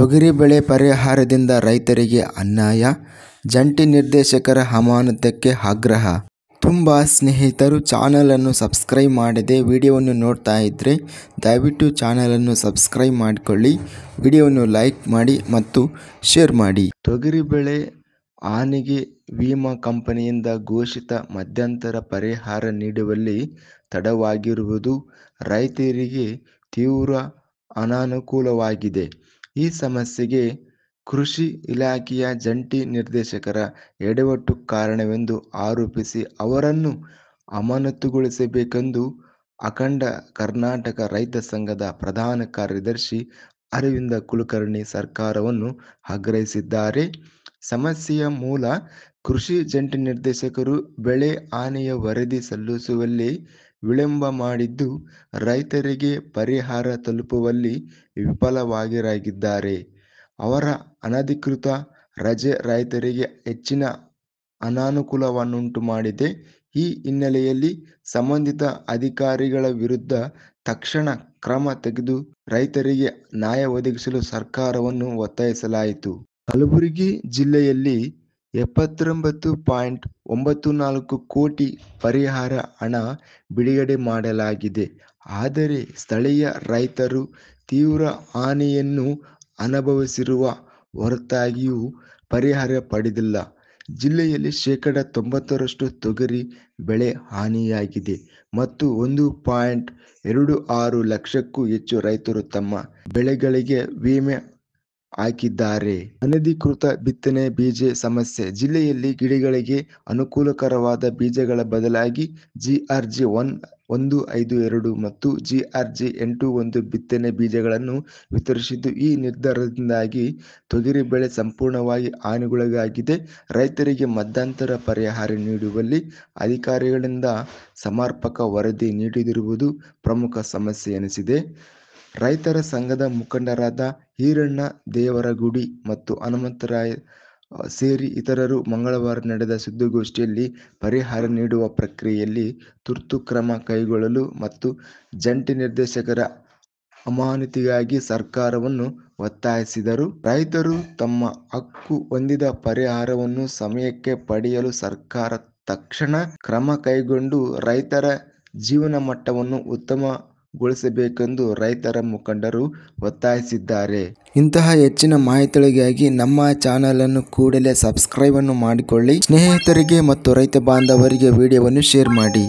ತೊಗರಿ ಬೆಳೆ ಪರಿಹಾರದಿಂದ ರೈತರಿಗೆ ಅನ್ಯಾಯ, ಜಂಟಿ ನಿರ್ದೇಶಕರ ಅಮಾನತಕ್ಕೆ ಆಗ್ರಹ. ತುಂಬ ಸ್ನೇಹಿತರು ಚಾನಲನ್ನು ಸಬ್ಸ್ಕ್ರೈಬ್ ಮಾಡದೆ ವಿಡಿಯೋವನ್ನು ನೋಡ್ತಾ ಇದ್ದರೆ ದಯವಿಟ್ಟು ಚಾನಲನ್ನು ಸಬ್ಸ್ಕ್ರೈಬ್ ಮಾಡಿಕೊಳ್ಳಿ, ವಿಡಿಯೋವನ್ನು ಲೈಕ್ ಮಾಡಿ ಮತ್ತು ಶೇರ್ ಮಾಡಿ. ತೊಗರಿ ಬೆಳೆ ಹಾನಿಗೆ ವಿಮಾ ಕಂಪನಿಯಿಂದ ಘೋಷಿತ ಮಧ್ಯಂತರ ಪರಿಹಾರ ನೀಡುವಲ್ಲಿ ತಡವಾಗಿರುವುದು ರೈತರಿಗೆ ತೀವ್ರ ಅನಾನುಕೂಲವಾಗಿದೆ. ಈ ಸಮಸ್ಯೆಗೆ ಕೃಷಿ ಇಲಾಖೆಯ ಜಂಟಿ ನಿರ್ದೇಶಕರ ಎಡವಟ್ಟು ಕಾರಣವೆಂದು ಆರೋಪಿಸಿ ಅವರನ್ನು ಅಮಾನತುಗೊಳಿಸಬೇಕೆಂದು ಅಖಂಡ ಕರ್ನಾಟಕ ರೈತ ಸಂಘದ ಪ್ರಧಾನ ಕಾರ್ಯದರ್ಶಿ ಅರವಿಂದ ಕುಲಕರ್ಣಿ ಸರ್ಕಾರವನ್ನು ಆಗ್ರಹಿಸಿದ್ದಾರೆ. ಸಮಸ್ಯೆಯ ಮೂಲ ಕೃಷಿ ಜಂಟಿ ನಿರ್ದೇಶಕರು ಬೆಳೆ ಹಾನಿಯ ವರದಿ ಸಲ್ಲಿಸುವಲ್ಲಿ ವಿಳಂಬ ಮಾಡಿದ್ದು ರೈತರಿಗೆ ಪರಿಹಾರ ತಲುಪುವಲ್ಲಿ ವಿಫಲವಾಗಿದ್ದಾರೆ. ಅವರ ಅನಧಿಕೃತ ರಜೆ ರೈತರಿಗೆ ಹೆಚ್ಚಿನ ಅನಾನುಕೂಲವನ್ನುಂಟು ಮಾಡಿದೆ. ಈ ಹಿನ್ನೆಲೆಯಲ್ಲಿ ಸಂಬಂಧಿತ ಅಧಿಕಾರಿಗಳ ವಿರುದ್ಧ ತಕ್ಷಣ ಕ್ರಮ ತೆಗೆದು ರೈತರಿಗೆ ನ್ಯಾಯ ಒದಗಿಸಲು ಸರ್ಕಾರವನ್ನು ಒತ್ತಾಯಿಸಲಾಯಿತು. ಕಲಬುರಗಿ ಜಿಲ್ಲೆಯಲ್ಲಿ 79.94 ಕೋಟಿ ಪರಿಹಾರ ಹಣ ಬಿಡುಗಡೆ ಮಾಡಲಾಗಿದೆ. ಆದರೆ ಸ್ಥಳೀಯ ರೈತರು ತೀವ್ರ ಹಾನಿಯನ್ನು ಅನುಭವಿಸಿರುವ ಹೊರತಾಗಿಯೂ ಪರಿಹಾರ ಪಡೆದಿಲ್ಲ. ಜಿಲ್ಲೆಯಲ್ಲಿ 90% ತೊಗರಿ ಬೆಳೆ ಹಾನಿಯಾಗಿದೆ ಮತ್ತು 1.26 ಲಕ್ಷಕ್ಕೂ ಹೆಚ್ಚು ರೈತರು ತಮ್ಮ ಬೆಳೆಗಳಿಗೆ ವಿಮೆ ಹಾಕಿದ್ದಾರೆ. ಅನಧಿಕೃತ ಬಿತ್ತನೆ ಬೀಜ ಸಮಸ್ಯೆ. ಜಿಲ್ಲೆಯಲ್ಲಿ ಗಿಡಗಳಿಗೆ ಅನುಕೂಲಕರವಾದ ಬೀಜಗಳ ಬದಲಾಗಿ GRG 152 ಮತ್ತು GRG 81 ಬಿತ್ತನೆ ಬೀಜಗಳನ್ನು ವಿತರಿಸಿದ್ದು, ಈ ನಿರ್ಧಾರದಿಂದಾಗಿ ತೊಗರಿ ಬೆಳೆ ಸಂಪೂರ್ಣವಾಗಿ ಹಾನಿಗೊಳಗಾಗಿದೆ. ರೈತರಿಗೆ ಮಧ್ಯಂತರ ಪರಿಹಾರ ನೀಡುವಲ್ಲಿ ಅಧಿಕಾರಿಗಳಿಂದ ಸಮರ್ಪಕ ವರದಿ ನೀಡದಿರುವುದು ಪ್ರಮುಖ ಸಮಸ್ಯೆ ಎನಿಸಿದೆ. ರೈತರ ಸಂಘದ ಮುಖಂಡರಾದ ಈರಣ್ಣ ದೇವರಗುಡಿ ಮತ್ತು ಹನುಮಂತರಾಯ ಸೇರಿ ಇತರರು ಮಂಗಳವಾರ ನಡೆದ ಸುದ್ದಿಗೋಷ್ಠಿಯಲ್ಲಿ ಪರಿಹಾರ ನೀಡುವ ಪ್ರಕ್ರಿಯೆಯಲ್ಲಿ ತುರ್ತು ಕ್ರಮ ಕೈಗೊಳ್ಳಲು ಮತ್ತು ಜಂಟಿ ನಿರ್ದೇಶಕರ ಅಮಾನತಿಗಾಗಿ ಸರ್ಕಾರವನ್ನು ಒತ್ತಾಯಿಸಿದರು. ರೈತರು ತಮ್ಮ ಹಕ್ಕು ಹೊಂದಿದ ಪರಿಹಾರವನ್ನು ಸಮಯಕ್ಕೆ ಪಡೆಯಲು ಸರ್ಕಾರ ತಕ್ಷಣ ಕ್ರಮ ಕೈಗೊಂಡು ರೈತರ ಜೀವನ ಮಟ್ಟವನ್ನು ಉತ್ತಮಗೊಳಿಸಬೇಕೆಂದು ರೈತರ ಮುಖಂಡರು ಒತ್ತಾಯಿಸಿದ್ದಾರೆ. ಇಂತಹ ಹೆಚ್ಚಿನ ಮಾಹಿತಿಗಳಿಗಾಗಿ ನಮ್ಮ ಚಾನಲನ್ನು ಕೂಡಲೇ ಸಬ್ಸ್ಕ್ರೈಬ್ ಮಾಡಿಕೊಳ್ಳಿ. ಸ್ನೇಹಿತರಿಗೆ ಮತ್ತು ರೈತ ಬಾಂಧವರಿಗೆ ವಿಡಿಯೋವನ್ನು ಶೇರ್ ಮಾಡಿ.